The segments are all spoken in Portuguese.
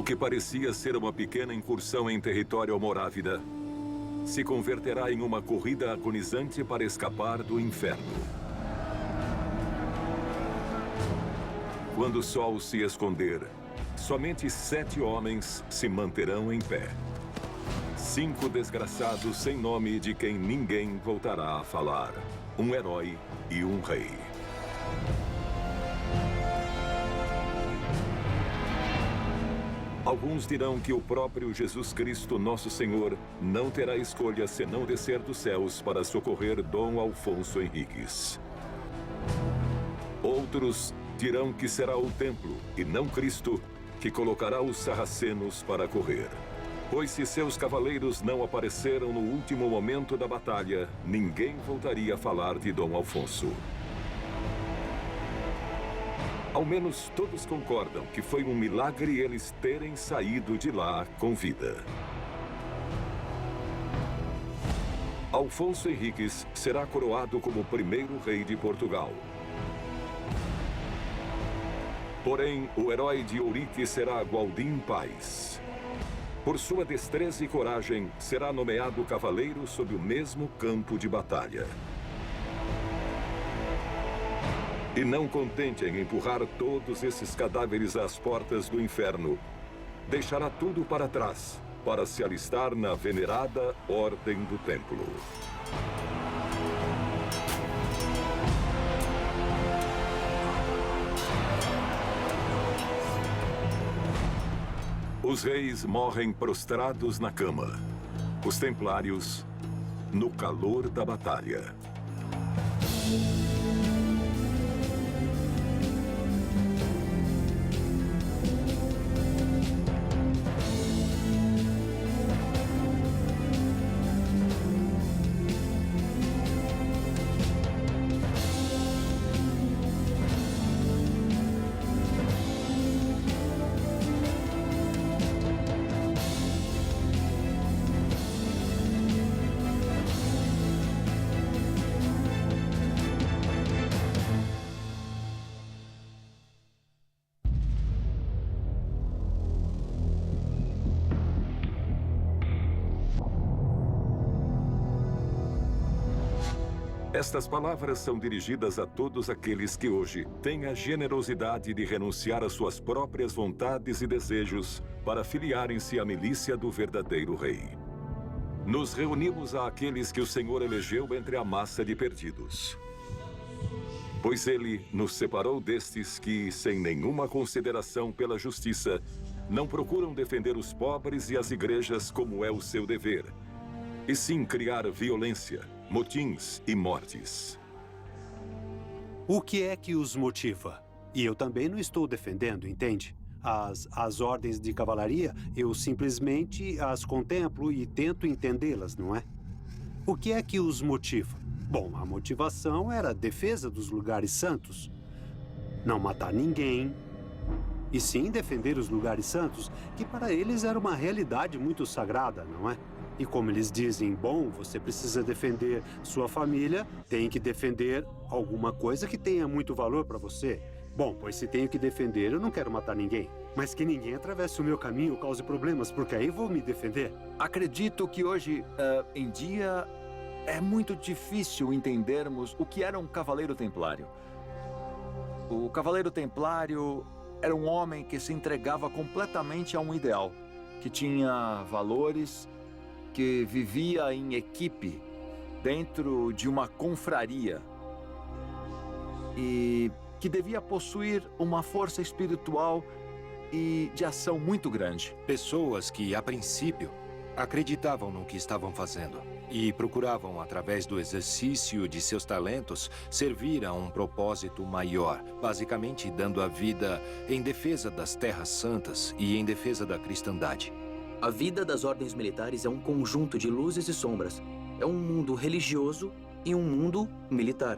O que parecia ser uma pequena incursão em território almorávida se converterá em uma corrida agonizante para escapar do inferno. Quando o sol se esconder, somente 7 homens se manterão em pé. 5 desgraçados sem nome de quem ninguém voltará a falar. Um herói e um rei. Alguns dirão que o próprio Jesus Cristo, nosso Senhor, não terá escolha senão descer dos céus para socorrer Dom Alfonso Henriques. Outros dirão que será o templo, e não Cristo, que colocará os sarracenos para correr. Pois se seus cavaleiros não apareceram no último momento da batalha, ninguém voltaria a falar de Dom Alfonso. Ao menos todos concordam que foi um milagre eles terem saído de lá com vida. Alfonso Henriques será coroado como o primeiro rei de Portugal. Porém, o herói de Ourique será Gualdim Pais. Por sua destreza e coragem, será nomeado cavaleiro sob o mesmo campo de batalha. E não contente em empurrar todos esses cadáveres às portas do inferno, deixará tudo para trás para se alistar na venerada Ordem do Templo. Os reis morrem prostrados na cama. Os templários, no calor da batalha. Estas palavras são dirigidas a todos aqueles que hoje têm a generosidade de renunciar às suas próprias vontades e desejos para filiarem-se à milícia do verdadeiro rei. Nos reunimos àqueles que o Senhor elegeu entre a massa de perdidos. Pois ele nos separou destes que, sem nenhuma consideração pela justiça, não procuram defender os pobres e as igrejas como é o seu dever, e sim criar violência, motins e mortes. O que é que os motiva? E eu também não estou defendendo, entende? As ordens de cavalaria, eu simplesmente as contemplo e tento entendê-las, não é? O que é que os motiva? Bom, a motivação era a defesa dos lugares santos. Não matar ninguém, e sim defender os lugares santos, que para eles era uma realidade muito sagrada, não é? E como eles dizem, bom, você precisa defender sua família, tem que defender alguma coisa que tenha muito valor para você. Bom, pois se tenho que defender, eu não quero matar ninguém. Mas que ninguém atravesse o meu caminho, cause problemas, porque aí vou me defender. Acredito que hoje em dia é muito difícil entendermos o que era um cavaleiro templário. O cavaleiro templário era um homem que se entregava completamente a um ideal, que tinha valores, que vivia em equipe, dentro de uma confraria, e que devia possuir uma força espiritual e de ação muito grande. Pessoas que, a princípio, acreditavam no que estavam fazendo e procuravam, através do exercício de seus talentos, servir a um propósito maior, basicamente dando a vida em defesa das terras santas e em defesa da cristandade. A vida das ordens militares é um conjunto de luzes e sombras. É um mundo religioso e um mundo militar.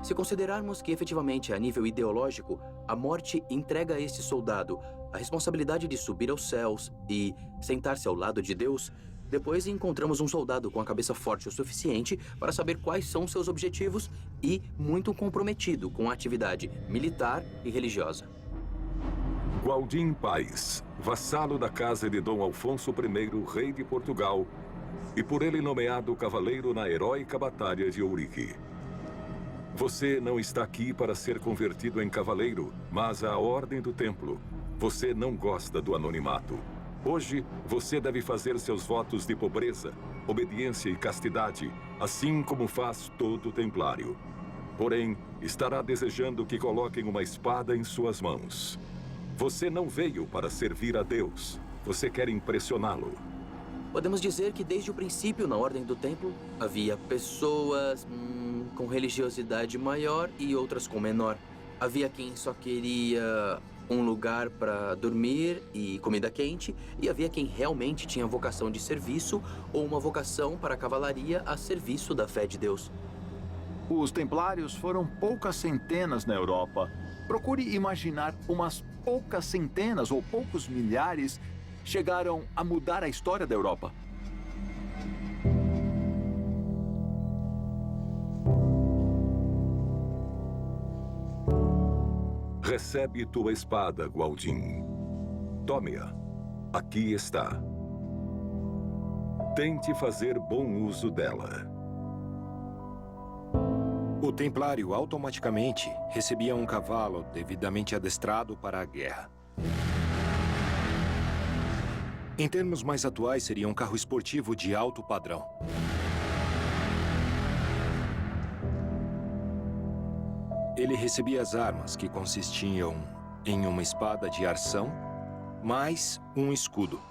Se considerarmos que, efetivamente, a nível ideológico, a morte entrega a este soldado a responsabilidade de subir aos céus e sentar-se ao lado de Deus, depois encontramos um soldado com a cabeça forte o suficiente para saber quais são seus objetivos e muito comprometido com a atividade militar e religiosa. Gualdim Pais vassalo da casa de Dom Afonso I, rei de Portugal, e por ele nomeado cavaleiro na heróica batalha de Ourique. Você não está aqui para ser convertido em cavaleiro, mas à ordem do templo. Você não gosta do anonimato. Hoje, você deve fazer seus votos de pobreza, obediência e castidade, assim como faz todo templário. Porém, estará desejando que coloquem uma espada em suas mãos. Você não veio para servir a Deus. Você quer impressioná-lo. Podemos dizer que desde o princípio, na Ordem do Templo, havia pessoas com religiosidade maior e outras com menor. Havia quem só queria um lugar para dormir e comida quente, e havia quem realmente tinha vocação de serviço ou uma vocação para a cavalaria a serviço da fé de Deus. Os templários foram poucas centenas na Europa. Procure imaginar umas poucas centenas ou poucos milhares chegaram a mudar a história da Europa. Recebe tua espada, Gualdin. Tome-a. Aqui está. Tente fazer bom uso dela. O templário automaticamente recebia um cavalo devidamente adestrado para a guerra. Em termos mais atuais, seria um carro esportivo de alto padrão. Ele recebia as armas, que consistiam em uma espada de arção, mais um escudo.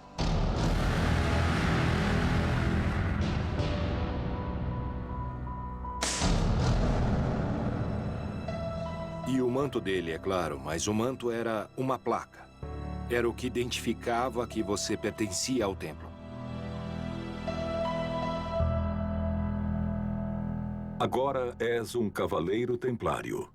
E o manto dele, é claro, mas o manto era uma placa. Era o que identificava que você pertencia ao templo. Agora és um cavaleiro templário.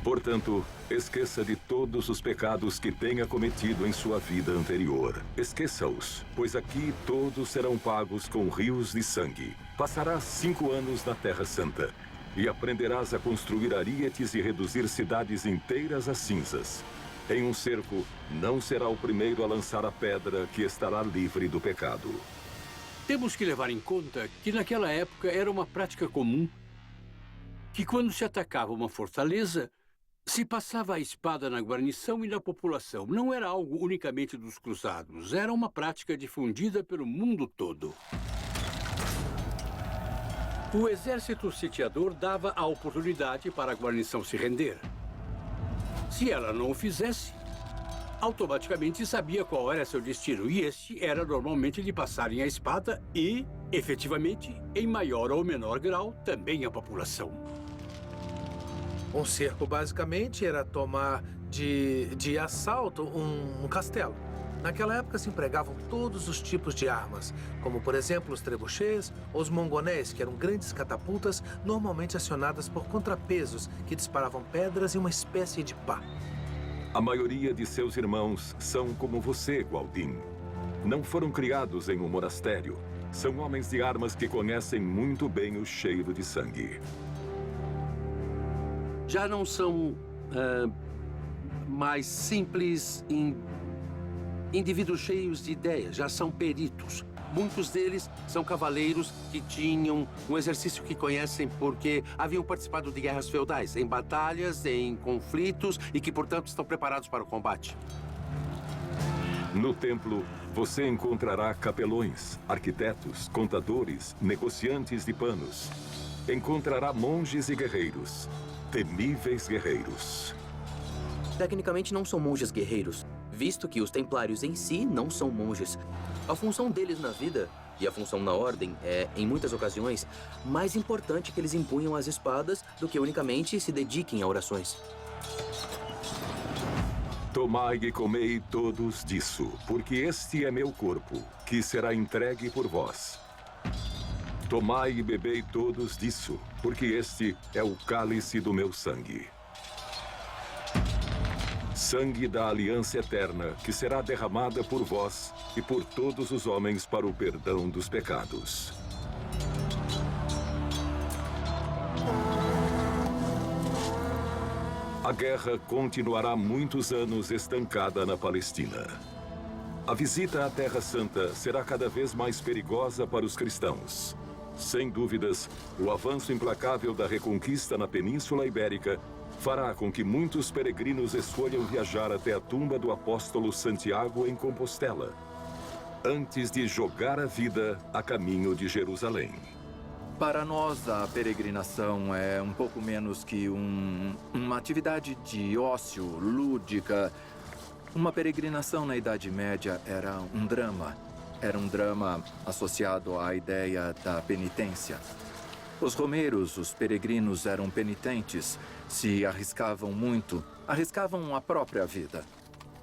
Portanto, esqueça de todos os pecados que tenha cometido em sua vida anterior. Esqueça-os, pois aqui todos serão pagos com rios de sangue. Passarás 5 anos na Terra Santa e aprenderás a construir arietes e reduzir cidades inteiras a cinzas. Em um cerco, não será o primeiro a lançar a pedra que estará livre do pecado. Temos que levar em conta que naquela época era uma prática comum que quando se atacava uma fortaleza, se passava a espada na guarnição e na população. Não era algo unicamente dos cruzados, era uma prática difundida pelo mundo todo. O exército sitiador dava a oportunidade para a guarnição se render. Se ela não o fizesse, automaticamente sabia qual era seu destino, e este era normalmente de passarem a espada e, efetivamente, em maior ou menor grau, também a população. Um cerco, basicamente, era tomar de assalto um castelo. Naquela época se empregavam todos os tipos de armas, como, por exemplo, os trebuchês ou os mongonés, que eram grandes catapultas normalmente acionadas por contrapesos que disparavam pedras e uma espécie de pá. A maioria de seus irmãos são como você, Gualdin. Não foram criados em um monastério. São homens de armas que conhecem muito bem o cheiro de sangue. Já não são mais simples indivíduos cheios de ideias, já são peritos. Muitos deles são cavaleiros que tinham um exercício que conhecem porque haviam participado de guerras feudais, em batalhas, em conflitos e que, portanto, estão preparados para o combate. No templo, você encontrará capelões, arquitetos, contadores, negociantes de panos. Encontrará monges e guerreiros, temíveis guerreiros. Tecnicamente não são monges guerreiros, visto que os templários em si não são monges. A função deles na vida, e a função na ordem, é, em muitas ocasiões, mais importante que eles empunham as espadas do que unicamente se dediquem a orações. Tomai e comei todos disso, porque este é meu corpo, que será entregue por vós. Tomai e bebei todos disso, porque este é o cálice do meu sangue. Sangue da aliança eterna, que será derramada por vós e por todos os homens para o perdão dos pecados. A guerra continuará muitos anos estancada na Palestina. A visita à Terra Santa será cada vez mais perigosa para os cristãos. Sem dúvidas, o avanço implacável da reconquista na Península Ibérica fará com que muitos peregrinos escolham viajar até a tumba do apóstolo Santiago em Compostela, antes de jogar a vida a caminho de Jerusalém. Para nós, a peregrinação é um pouco menos que uma atividade de ócio, lúdica. Uma peregrinação na Idade Média era um drama. Era um drama associado à ideia da penitência. Os romeiros, os peregrinos, eram penitentes, se arriscavam muito, arriscavam a própria vida.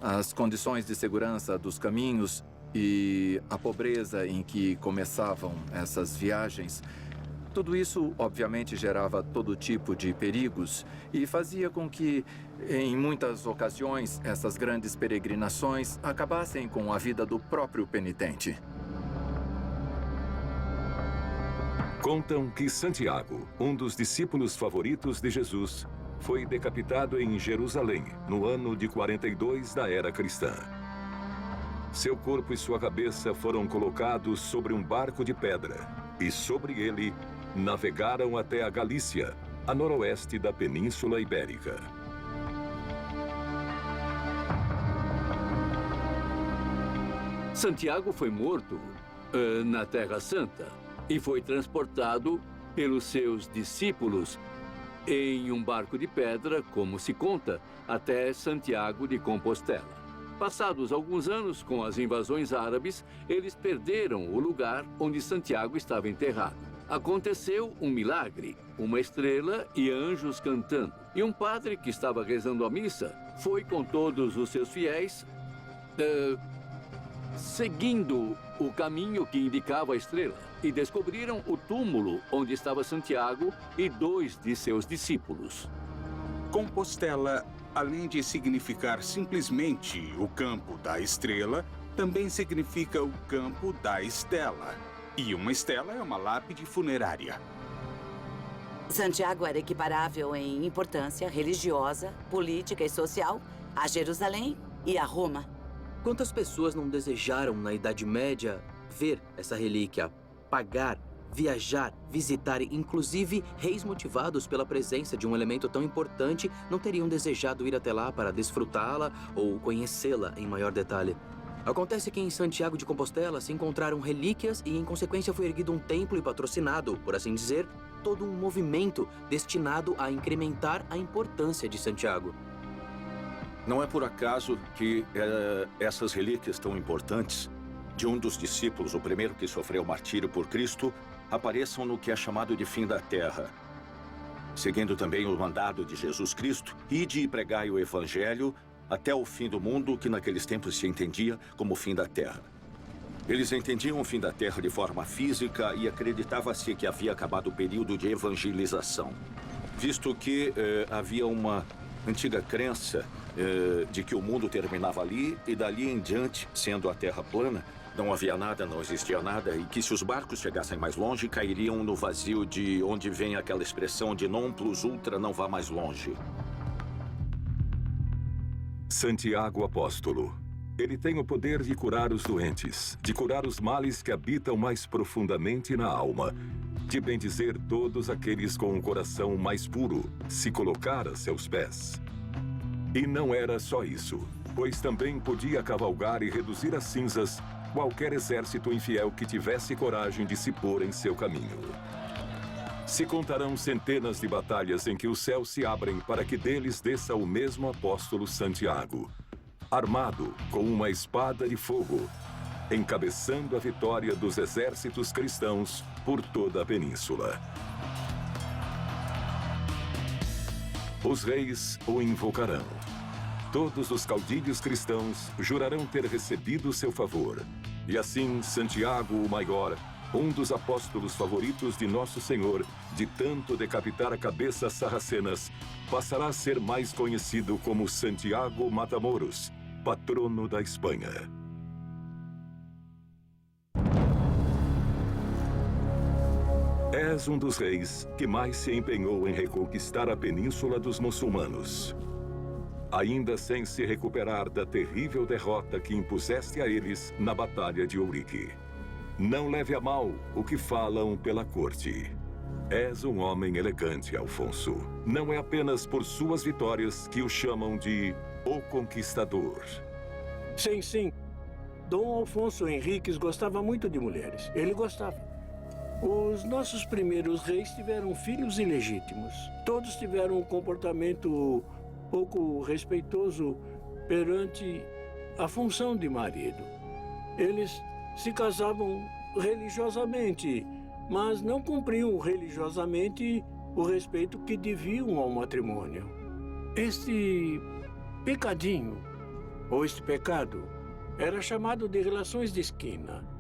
As condições de segurança dos caminhos e a pobreza em que começavam essas viagens, tudo isso, obviamente, gerava todo tipo de perigos e fazia com que, em muitas ocasiões, essas grandes peregrinações acabassem com a vida do próprio penitente. Contam que Santiago, um dos discípulos favoritos de Jesus, foi decapitado em Jerusalém, no ano de 42 da era cristã. Seu corpo e sua cabeça foram colocados sobre um barco de pedra e, sobre ele, navegaram até a Galícia, a noroeste da Península Ibérica. Santiago foi morto na Terra Santa e foi transportado pelos seus discípulos em um barco de pedra, como se conta, até Santiago de Compostela. Passados alguns anos, com as invasões árabes, eles perderam o lugar onde Santiago estava enterrado. Aconteceu um milagre, uma estrela e anjos cantando. E um padre que estava rezando a missa foi com todos os seus fiéis, seguindo o caminho que indicava a estrela. E descobriram o túmulo onde estava Santiago e 2 de seus discípulos. Compostela, além de significar simplesmente o campo da estrela, também significa o campo da estela. E uma estela é uma lápide funerária. Santiago era equiparável em importância religiosa, política e social a Jerusalém e a Roma. Quantas pessoas não desejaram, na Idade Média, ver essa relíquia, pagar, viajar, visitar, inclusive reis motivados pela presença de um elemento tão importante não teriam desejado ir até lá para desfrutá-la ou conhecê-la em maior detalhe. Acontece que em Santiago de Compostela se encontraram relíquias e, em consequência, foi erguido um templo e patrocinado, por assim dizer, todo um movimento destinado a incrementar a importância de Santiago. Não é por acaso que essas relíquias tão importantes de um dos discípulos, o primeiro que sofreu martírio por Cristo, apareçam no que é chamado de fim da terra. Seguindo também o mandado de Jesus Cristo, ide e pregai o Evangelho até o fim do mundo, que naqueles tempos se entendia como o fim da Terra. Eles entendiam o fim da Terra de forma física e acreditava-se que havia acabado o período de evangelização, visto que havia uma antiga crença de que o mundo terminava ali e dali em diante, sendo a Terra plana, não havia nada, não existia nada, e que se os barcos chegassem mais longe, cairiam no vazio de onde vem aquela expressão de non plus ultra, não vá mais longe. Santiago Apóstolo. Ele tem o poder de curar os doentes, de curar os males que habitam mais profundamente na alma, de bendizer todos aqueles com um coração mais puro, se colocar a seus pés. E não era só isso, pois também podia cavalgar e reduzir a cinzas qualquer exército infiel que tivesse coragem de se pôr em seu caminho. Se contarão centenas de batalhas em que os céus se abrem para que deles desça o mesmo apóstolo Santiago, armado com uma espada de fogo, encabeçando a vitória dos exércitos cristãos por toda a península. Os reis o invocarão. Todos os caudilhos cristãos jurarão ter recebido seu favor. E assim, Santiago o Maior, um dos apóstolos favoritos de Nosso Senhor, de tanto decapitar cabeças sarracenas, passará a ser mais conhecido como Santiago Matamoros, patrono da Espanha. És um dos reis que mais se empenhou em reconquistar a península dos muçulmanos, ainda sem se recuperar da terrível derrota que impuseste a eles na Batalha de Ourique. Não leve a mal o que falam pela corte. És um homem elegante, Alfonso. Não é apenas por suas vitórias que o chamam de O Conquistador. Sim, sim. Dom Alfonso Henriques gostava muito de mulheres. Ele gostava. Os nossos primeiros reis tiveram filhos ilegítimos. Todos tiveram um comportamento pouco respeitoso perante a função de marido. Eles se casavam religiosamente, mas não cumpriam religiosamente o respeito que deviam ao matrimônio. Este pecadinho, ou este pecado, era chamado de relações de esquina.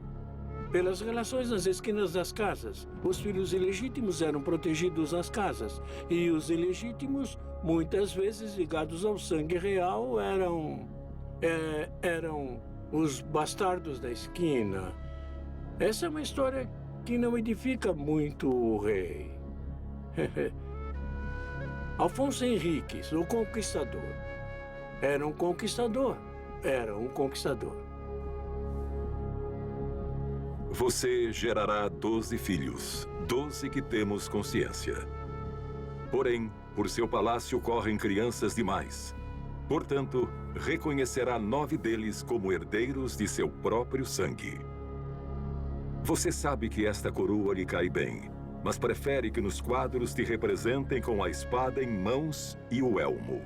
Pelas relações nas esquinas das casas, os filhos ilegítimos eram protegidos nas casas, e os ilegítimos, muitas vezes ligados ao sangue real, eram os bastardos da esquina. Essa é uma história que não edifica muito o rei. Alfonso Henriques, o Conquistador. Era um conquistador. Você gerará 12 filhos, 12 que temos consciência. Porém, por seu palácio correm crianças demais. Portanto, reconhecerá 9 deles como herdeiros de seu próprio sangue. Você sabe que esta coroa lhe cai bem, mas prefere que nos quadros te representem com a espada em mãos e o elmo.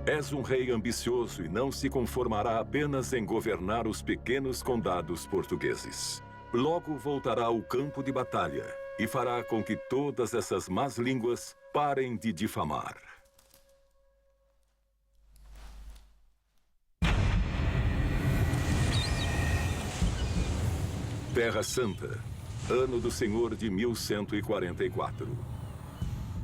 És um rei ambicioso e não se conformará apenas em governar os pequenos condados portugueses. Logo voltará ao campo de batalha e fará com que todas essas más línguas parem de difamar. Terra Santa, ano do Senhor de 1144.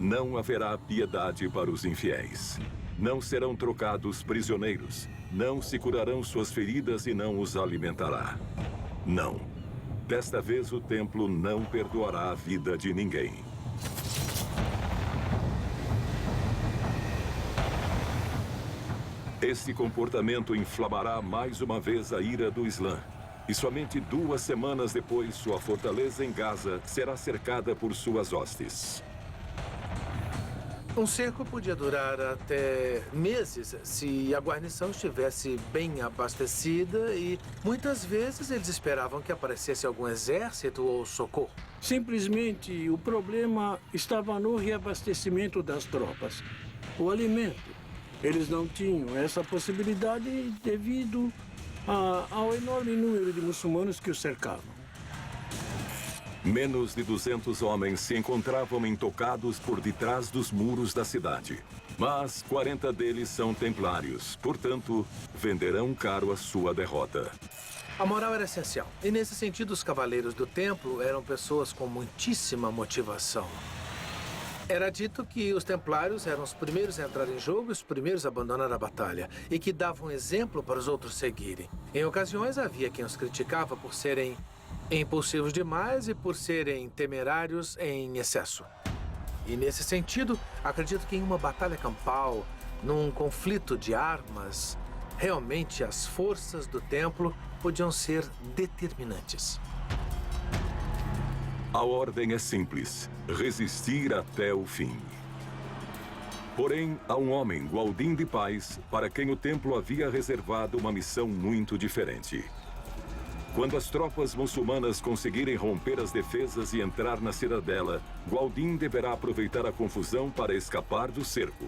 Não haverá piedade para os infiéis. Não serão trocados prisioneiros. Não se curarão suas feridas e não os alimentará. Não. Desta vez o templo não perdoará a vida de ninguém. Esse comportamento inflamará mais uma vez a ira do Islã. E somente 2 semanas depois, sua fortaleza em Gaza será cercada por suas hostes. Um cerco podia durar até meses se a guarnição estivesse bem abastecida e muitas vezes eles esperavam que aparecesse algum exército ou socorro. Simplesmente o problema estava no reabastecimento das tropas. O alimento. Eles não tinham essa possibilidade devido ao enorme número de muçulmanos que os cercavam. Menos de 200 homens se encontravam intocados por detrás dos muros da cidade. Mas 40 deles são templários, portanto, venderão caro a sua derrota. A moral era essencial. E nesse sentido, os cavaleiros do templo eram pessoas com muitíssima motivação. Era dito que os templários eram os primeiros a entrar em jogo e os primeiros a abandonar a batalha, e que davam exemplo para os outros seguirem. Em ocasiões, havia quem os criticava por serem impulsivos demais e por serem temerários em excesso. E nesse sentido, acredito que em uma batalha campal, num conflito de armas, realmente as forças do templo podiam ser determinantes. A ordem é simples: resistir até o fim. Porém, há um homem, Gualdin de Paz, para quem o templo havia reservado uma missão muito diferente. Quando as tropas muçulmanas conseguirem romper as defesas e entrar na cidadela, Gualdin deverá aproveitar a confusão para escapar do cerco.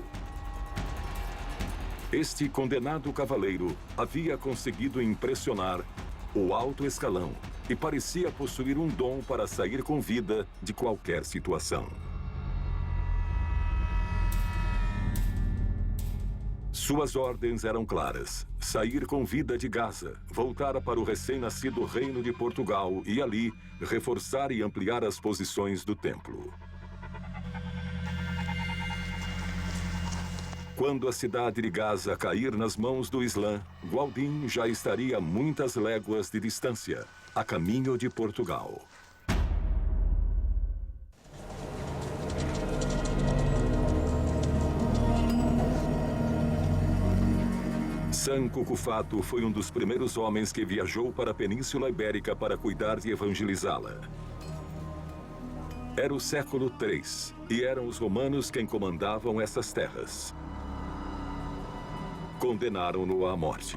Este condenado cavaleiro havia conseguido impressionar o alto escalão e parecia possuir um dom para sair com vida de qualquer situação. Suas ordens eram claras: sair com vida de Gaza, voltar para o recém-nascido Reino de Portugal e ali reforçar e ampliar as posições do templo. Quando a cidade de Gaza cair nas mãos do Islã, Gualdin já estaria a muitas léguas de distância, a caminho de Portugal. San Cucufato foi um dos primeiros homens que viajou para a Península Ibérica para cuidar de evangelizá-la. Era o século III e eram os romanos quem comandavam essas terras. Condenaram-no à morte.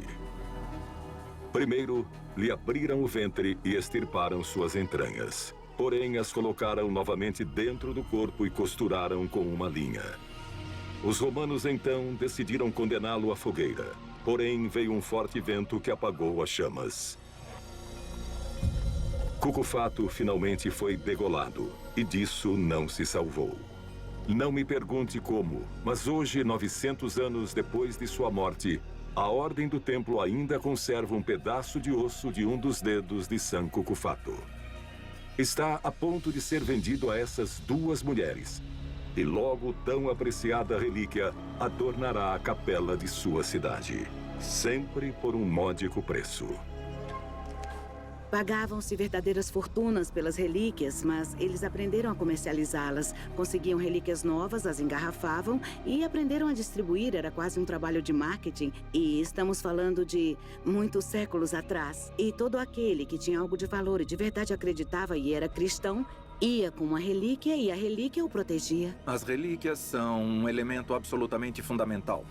Primeiro, lhe abriram o ventre e extirparam suas entranhas. Porém, as colocaram novamente dentro do corpo e costuraram com uma linha. Os romanos, então, decidiram condená-lo à fogueira. Porém, veio um forte vento que apagou as chamas. Cucufato finalmente foi degolado, e disso não se salvou. Não me pergunte como, mas hoje, 900 anos depois de sua morte, a Ordem do Templo ainda conserva um pedaço de osso de um dos dedos de San Cucufato. Está a ponto de ser vendido a essas duas mulheres. E logo tão apreciada relíquia adornará a capela de sua cidade. Sempre por um módico preço. Pagavam-se verdadeiras fortunas pelas relíquias, mas eles aprenderam a comercializá-las. Conseguiam relíquias novas, as engarrafavam e aprenderam a distribuir. Era quase um trabalho de marketing. E estamos falando de muitos séculos atrás. E todo aquele que tinha algo de valor e de verdade acreditava e era cristão, ia com uma relíquia e a relíquia o protegia. As relíquias são um elemento absolutamente fundamental.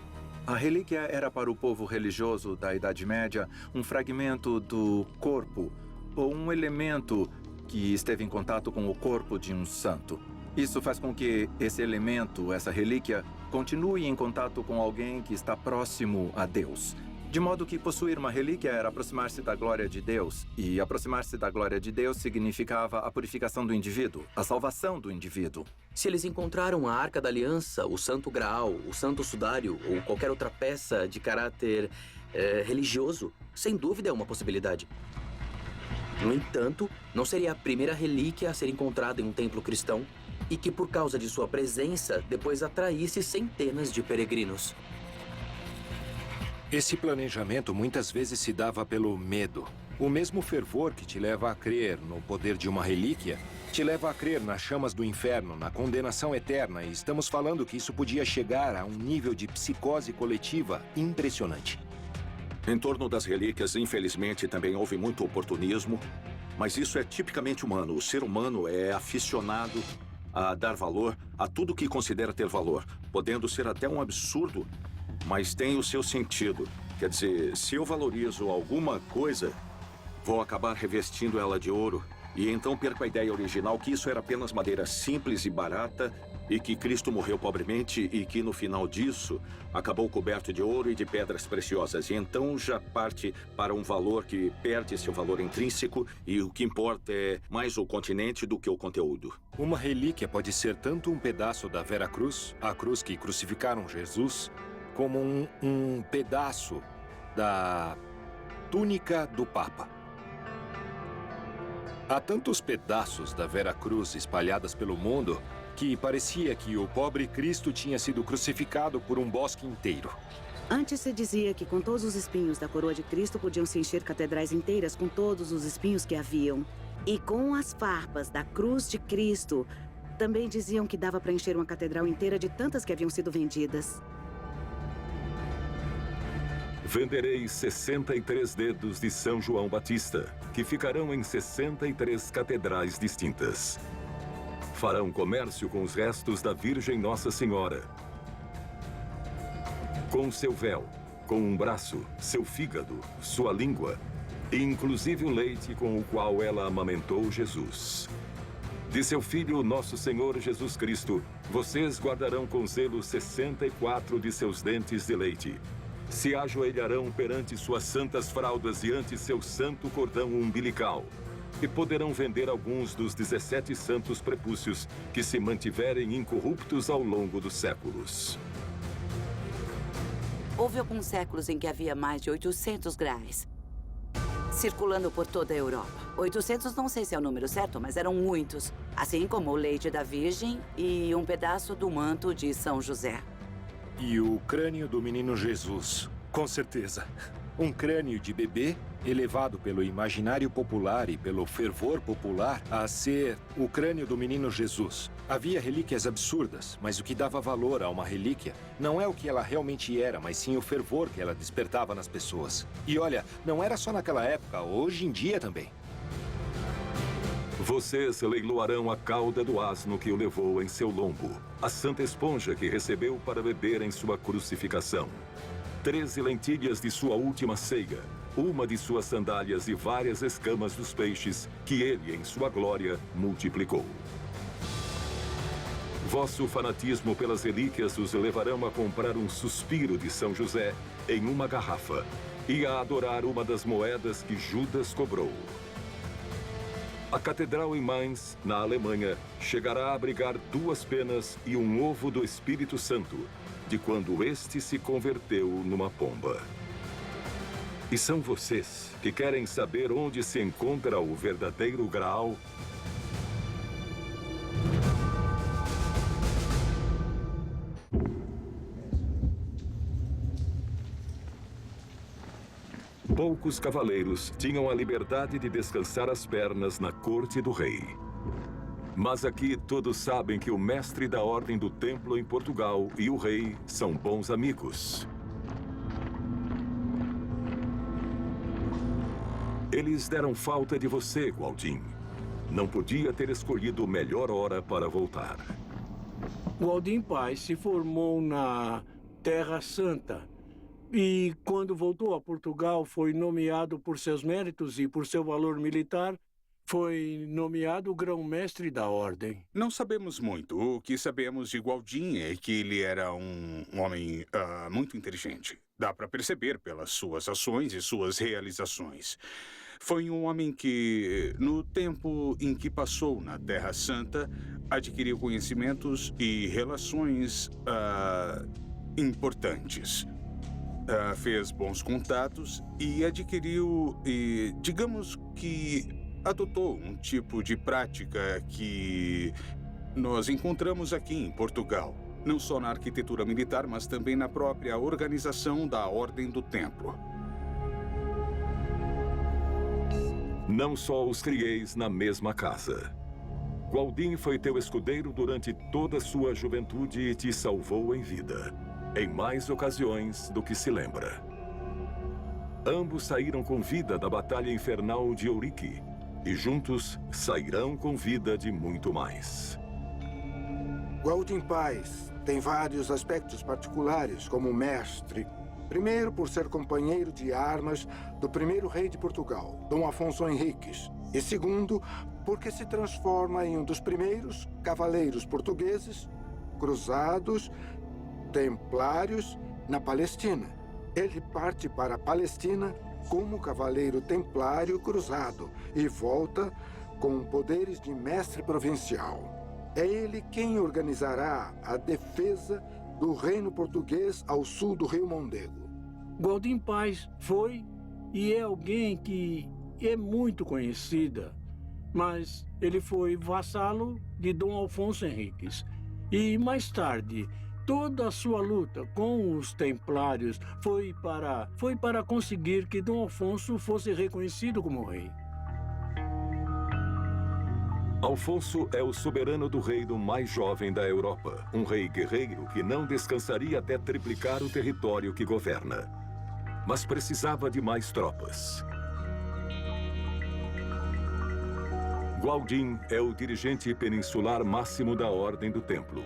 A relíquia era para o povo religioso da Idade Média um fragmento do corpo ou um elemento que esteve em contato com o corpo de um santo. Isso faz com que esse elemento, essa relíquia, continue em contato com alguém que está próximo a Deus. De modo que possuir uma relíquia era aproximar-se da glória de Deus. E aproximar-se da glória de Deus significava a purificação do indivíduo, a salvação do indivíduo. Se eles encontraram a Arca da Aliança, o Santo Graal, o Santo Sudário ou qualquer outra peça de caráter religioso, sem dúvida é uma possibilidade. No entanto, não seria a primeira relíquia a ser encontrada em um templo cristão e que, por causa de sua presença, depois atraísse centenas de peregrinos. Esse planejamento muitas vezes se dava pelo medo. O mesmo fervor que te leva a crer no poder de uma relíquia te leva a crer nas chamas do inferno, na condenação eterna, e estamos falando que isso podia chegar a um nível de psicose coletiva impressionante. Em torno das relíquias, infelizmente, também houve muito oportunismo, mas isso é tipicamente humano. O ser humano é aficionado a dar valor a tudo que considera ter valor, podendo ser até um absurdo, mas tem o seu sentido. Quer dizer, se eu valorizo alguma coisa, vou acabar revestindo ela de ouro. E então perco a ideia original que isso era apenas madeira simples e barata e que Cristo morreu pobremente e que no final disso acabou coberto de ouro e de pedras preciosas. E então já parte para um valor que perde seu valor intrínseco e o que importa é mais o continente do que o conteúdo. Uma relíquia pode ser tanto um pedaço da Vera Cruz, a cruz que crucificaram Jesus, como um pedaço da túnica do Papa. Há tantos pedaços da Vera Cruz espalhadas pelo mundo que parecia que o pobre Cristo tinha sido crucificado por um bosque inteiro. Antes se dizia que com todos os espinhos da coroa de Cristo podiam se encher catedrais inteiras com todos os espinhos que haviam. E com as farpas da cruz de Cristo, também diziam que dava para encher uma catedral inteira de tantas que haviam sido vendidas. Venderei 63 dedos de São João Batista, que ficarão em 63 catedrais distintas. Farão comércio com os restos da Virgem Nossa Senhora. Com seu véu, com um braço, seu fígado, sua língua, e inclusive o leite com o qual ela amamentou Jesus. De seu Filho, nosso Senhor Jesus Cristo, vocês guardarão com zelo 64 de seus dentes de leite. Se ajoelharão perante suas santas fraldas e ante seu santo cordão umbilical. E poderão vender alguns dos 17 santos prepúcios que se mantiverem incorruptos ao longo dos séculos. Houve alguns séculos em que havia mais de 800 graais circulando por toda a Europa. 800 não sei se é o número certo, mas eram muitos. Assim como o leite da Virgem e um pedaço do manto de São José. E o crânio do menino Jesus, com certeza. Um crânio de bebê elevado pelo imaginário popular e pelo fervor popular a ser o crânio do menino Jesus. Havia relíquias absurdas, mas o que dava valor a uma relíquia não é o que ela realmente era, mas sim o fervor que ela despertava nas pessoas. E olha, não era só naquela época, hoje em dia também. Vocês leiloarão a cauda do asno que o levou em seu lombo, a santa esponja que recebeu para beber em sua crucificação, 13 lentilhas de sua última ceia, uma de suas sandálias e várias escamas dos peixes que ele, em sua glória, multiplicou. Vosso fanatismo pelas relíquias os levarão a comprar um suspiro de São José em uma garrafa e a adorar uma das moedas que Judas cobrou. A catedral em Mainz, na Alemanha, chegará a abrigar 2 penas e um ovo do Espírito Santo, de quando este se converteu numa pomba. E são vocês que querem saber onde se encontra o verdadeiro Graal? Poucos cavaleiros tinham a liberdade de descansar as pernas na corte do rei. Mas aqui todos sabem que o mestre da Ordem do Templo em Portugal e o rei são bons amigos. Eles deram falta de você, Gualdin. Não podia ter escolhido melhor hora para voltar. Gualdin Paz se formou na Terra Santa. E quando voltou a Portugal, foi nomeado por seus méritos e por seu valor militar, foi nomeado grão-mestre da Ordem. Não sabemos muito. O que sabemos de Gualdin é que ele era um homem muito inteligente. Dá para perceber pelas suas ações e suas realizações. Foi um homem que, no tempo em que passou na Terra Santa, adquiriu conhecimentos e relações importantes. Fez bons contatos e adquiriu, digamos que adotou um tipo de prática que nós encontramos aqui em Portugal. Não só na arquitetura militar, mas também na própria organização da Ordem do Templo. Não só os crieis na mesma casa. Gualdin foi teu escudeiro durante toda a sua juventude e te salvou em vida, em mais ocasiões do que se lembra. Ambos saíram com vida da Batalha Infernal de Ourique, e juntos sairão com vida de muito mais. Gualdin Paz tem vários aspectos particulares como mestre. Primeiro, por ser companheiro de armas do primeiro rei de Portugal, Dom Afonso Henriques. E segundo, porque se transforma em um dos primeiros cavaleiros portugueses, cruzados, templários, na Palestina. Ele parte para a Palestina como cavaleiro templário cruzado e volta com poderes de mestre provincial. É ele quem organizará a defesa do reino português ao sul do Rio Mondego. Gualdin Paz foi e é alguém que é muito conhecida, mas ele foi vassalo de Dom Afonso Henriques. E mais tarde, toda a sua luta com os templários foi para conseguir que Dom Afonso fosse reconhecido como rei. Alfonso é o soberano do reino mais jovem da Europa, um rei guerreiro que não descansaria até triplicar o território que governa. Mas precisava de mais tropas. Gualdin é o dirigente peninsular máximo da Ordem do Templo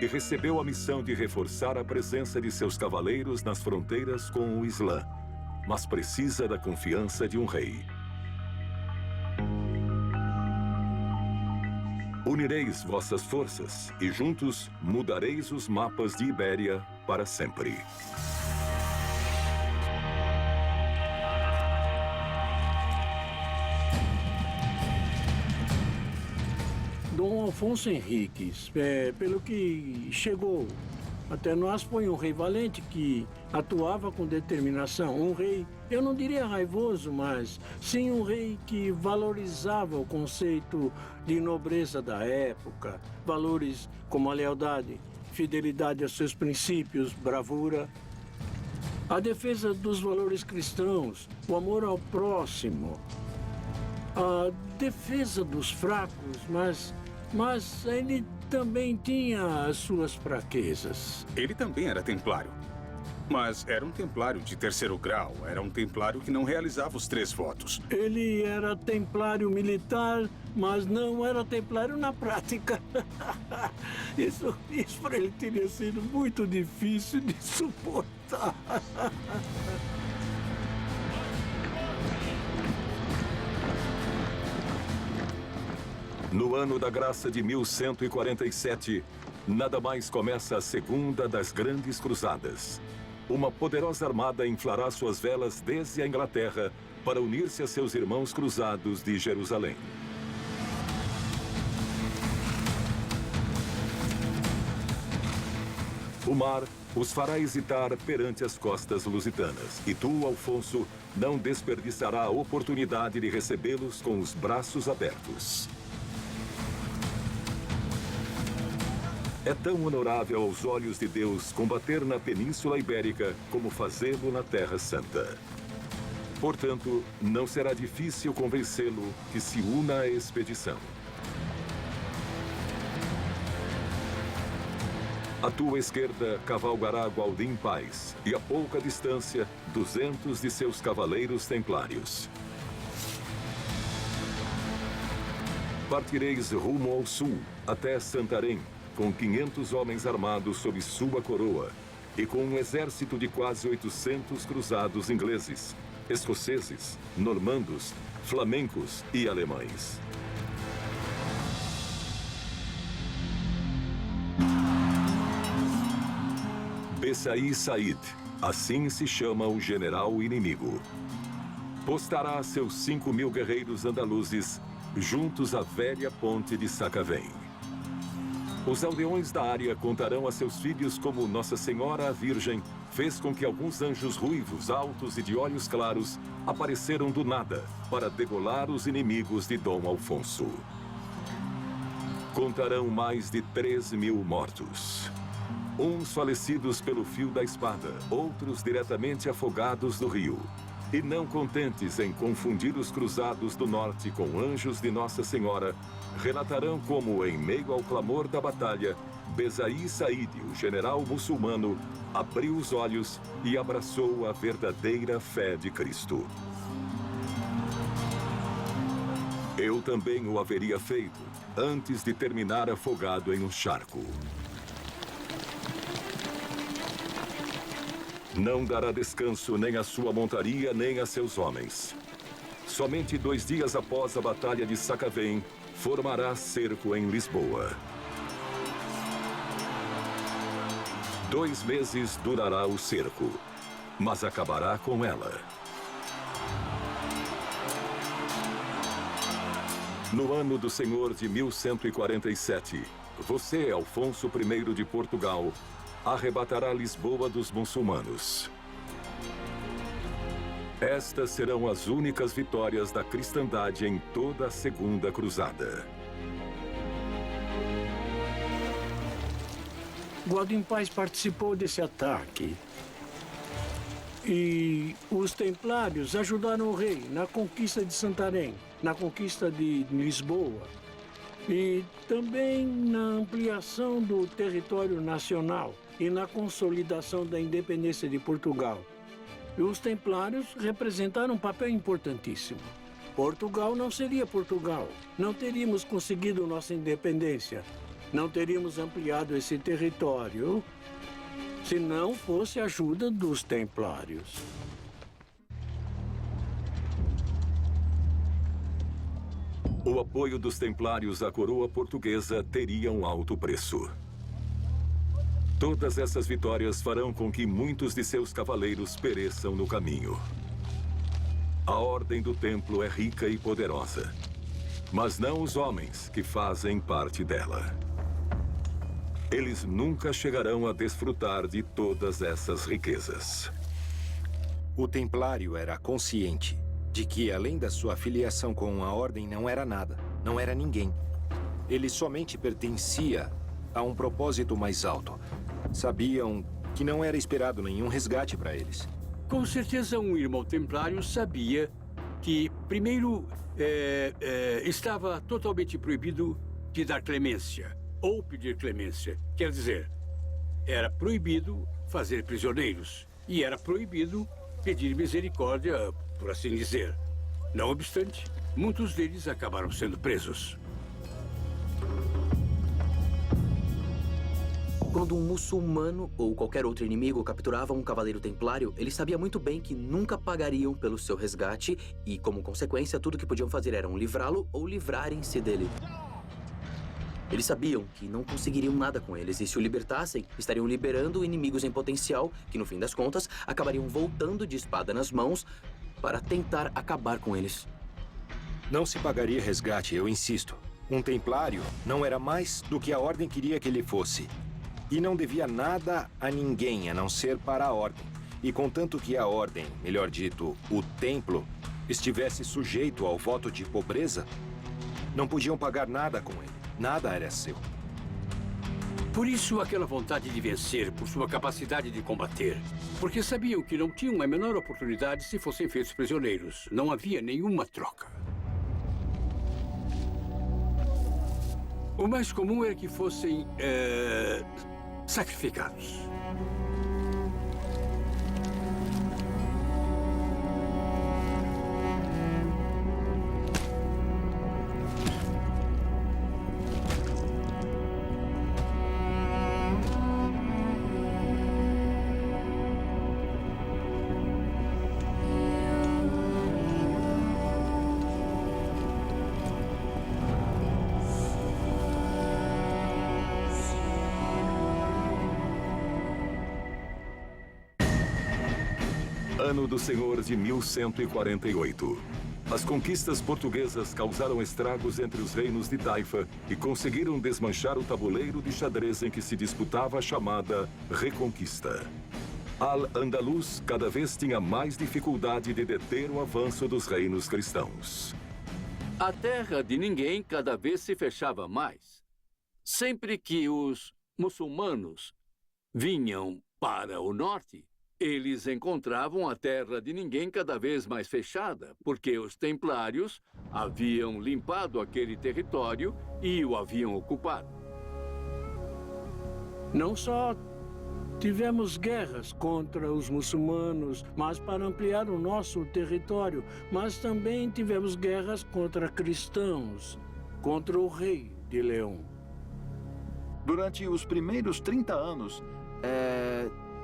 e recebeu a missão de reforçar a presença de seus cavaleiros nas fronteiras com o Islã, mas precisa da confiança de um rei. Unireis vossas forças e juntos mudareis os mapas de Ibéria para sempre. Dom Afonso Henriques, pelo que chegou até nós, foi um rei valente que atuava com determinação. Um rei, eu não diria raivoso, mas sim um rei que valorizava o conceito de nobreza da época. Valores como a lealdade, fidelidade aos seus princípios, bravura. A defesa dos valores cristãos, o amor ao próximo, a defesa dos fracos, mas ele também tinha as suas fraquezas. Ele também era templário. Mas era um templário de terceiro grau. Era um templário que não realizava os 3 votos. Ele era templário militar, mas não era templário na prática. Isso para ele teria sido muito difícil de suportar. No ano da graça de 1147, nada mais começa a segunda das grandes cruzadas. Uma poderosa armada inflará suas velas desde a Inglaterra para unir-se a seus irmãos cruzados de Jerusalém. O mar os fará hesitar perante as costas lusitanas, e tu, Alfonso, não desperdiçará a oportunidade de recebê-los com os braços abertos. É tão honorável aos olhos de Deus combater na Península Ibérica como fazê-lo na Terra Santa. Portanto, não será difícil convencê-lo que se una à expedição. À tua esquerda cavalgará Gualdim Paz, e a pouca distância, 200 de seus cavaleiros templários. Partireis rumo ao sul, até Santarém, com 500 homens armados sob sua coroa, e com um exército de quase 800 cruzados ingleses, escoceses, normandos, flamencos e alemães. Bessaí Said, assim se chama o general inimigo. Postará seus 5.000 guerreiros andaluzes juntos à velha ponte de Sacavém. Os aldeões da área contarão a seus filhos como Nossa Senhora a Virgem fez com que alguns anjos ruivos, altos e de olhos claros apareceram do nada para degolar os inimigos de Dom Alfonso. Contarão mais de 3.000 mortos. Uns falecidos pelo fio da espada, outros diretamente afogados no rio. E não contentes em confundir os cruzados do norte com anjos de Nossa Senhora, relatarão como, em meio ao clamor da batalha, Bessaí Said, o general muçulmano, abriu os olhos e abraçou a verdadeira fé de Cristo. Eu também o haveria feito, antes de terminar afogado em um charco. Não dará descanso nem à sua montaria, nem a seus homens. Somente 2 dias após a Batalha de Sacavém, formará cerco em Lisboa. 2 meses durará o cerco, mas acabará com ela. No ano do Senhor de 1147, você, Alfonso I de Portugal, arrebatará Lisboa dos muçulmanos. Estas serão as únicas vitórias da cristandade em toda a Segunda Cruzada. Gualdim Paz participou desse ataque. E os templários ajudaram o rei na conquista de Santarém, na conquista de Lisboa e também na ampliação do território nacional e na consolidação da independência de Portugal. E os templários representaram um papel importantíssimo. Portugal não seria Portugal. Não teríamos conseguido nossa independência. Não teríamos ampliado esse território se não fosse a ajuda dos templários. O apoio dos templários à coroa portuguesa teria um alto preço. Todas essas vitórias farão com que muitos de seus cavaleiros pereçam no caminho. A Ordem do Templo é rica e poderosa, mas não os homens que fazem parte dela. Eles nunca chegarão a desfrutar de todas essas riquezas. O templário era consciente de que, além da sua filiação com a Ordem, não era nada, não era ninguém. Ele somente pertencia a um propósito mais alto. Sabiam que não era esperado nenhum resgate para eles. Com certeza um irmão templário sabia que, primeiro, estava totalmente proibido de dar clemência ou pedir clemência. Quer dizer, era proibido fazer prisioneiros e era proibido pedir misericórdia, por assim dizer. Não obstante, muitos deles acabaram sendo presos. Quando um muçulmano ou qualquer outro inimigo capturava um cavaleiro templário, ele sabia muito bem que nunca pagariam pelo seu resgate e, como consequência, tudo que podiam fazer era livrá-lo ou livrarem-se dele. Eles sabiam que não conseguiriam nada com eles e, se o libertassem, estariam liberando inimigos em potencial que, no fim das contas, acabariam voltando de espada nas mãos para tentar acabar com eles. Não se pagaria resgate, eu insisto. Um templário não era mais do que a Ordem queria que ele fosse. E não devia nada a ninguém, a não ser para a Ordem. E contanto que a Ordem, melhor dito, o Templo, estivesse sujeito ao voto de pobreza, não podiam pagar nada com ele. Nada era seu. Por isso, aquela vontade de vencer, por sua capacidade de combater. Porque sabiam que não tinham a menor oportunidade se fossem feitos prisioneiros. Não havia nenhuma troca. O mais comum era que fossem sacrificados. Ano do Senhor de 1148. As conquistas portuguesas causaram estragos entre os reinos de Taifa e conseguiram desmanchar o tabuleiro de xadrez em que se disputava a chamada Reconquista. Al-Andalus cada vez tinha mais dificuldade de deter o avanço dos reinos cristãos. A terra de ninguém cada vez se fechava mais. Sempre que os muçulmanos vinham para o norte, eles encontravam a terra de ninguém cada vez mais fechada, porque os templários haviam limpado aquele território e o haviam ocupado. Não só tivemos guerras contra os muçulmanos, mas para ampliar o nosso território, mas também tivemos guerras contra cristãos, contra o rei de Leão. Durante os primeiros 30 anos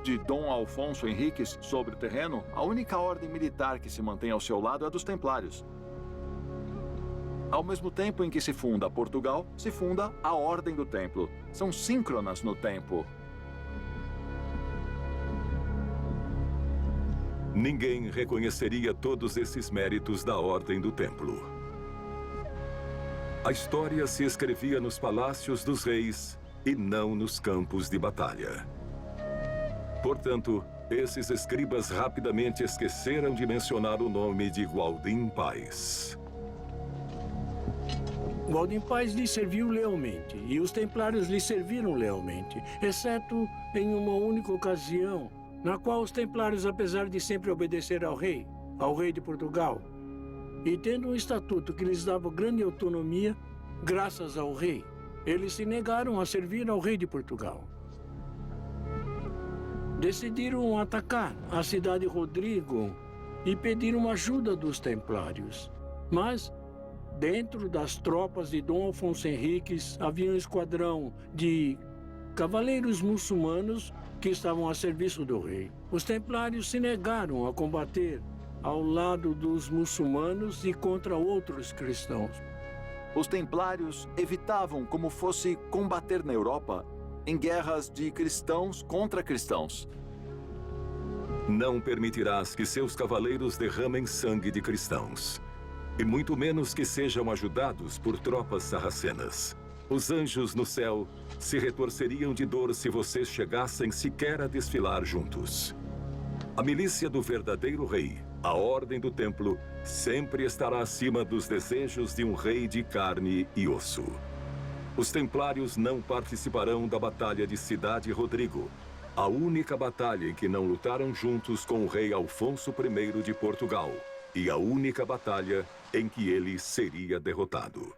de Dom Alfonso Henriques sobre o terreno, a única ordem militar que se mantém ao seu lado é a dos Templários. Ao mesmo tempo em que se funda Portugal, se funda a Ordem do Templo. São síncronas no tempo. Ninguém reconheceria todos esses méritos da Ordem do Templo. A história se escrevia nos palácios dos reis e não nos campos de batalha. Portanto, esses escribas rapidamente esqueceram de mencionar o nome de Gualdim Paz. Gualdim Paz lhe serviu lealmente, e os templários lhe serviram lealmente, exceto em uma única ocasião, na qual os templários, apesar de sempre obedecer ao rei de Portugal, e tendo um estatuto que lhes dava grande autonomia, graças ao rei, eles se negaram a servir ao rei de Portugal. Decidiram atacar a cidade de Rodrigo e pediram ajuda dos templários. Mas, dentro das tropas de Dom Afonso Henriques, havia um esquadrão de cavaleiros muçulmanos que estavam a serviço do rei. Os templários se negaram a combater ao lado dos muçulmanos e contra outros cristãos. Os templários evitavam como fosse combater na Europa em guerras de cristãos contra cristãos. Não permitirás que seus cavaleiros derramem sangue de cristãos, e muito menos que sejam ajudados por tropas sarracenas. Os anjos no céu se retorceriam de dor se vocês chegassem sequer a desfilar juntos. A milícia do verdadeiro rei, a Ordem do Templo, sempre estará acima dos desejos de um rei de carne e osso. Os templários não participarão da Batalha de Cidade Rodrigo, A única batalha em que não lutaram juntos com o rei Alfonso I de Portugal. E a única batalha em que ele seria derrotado.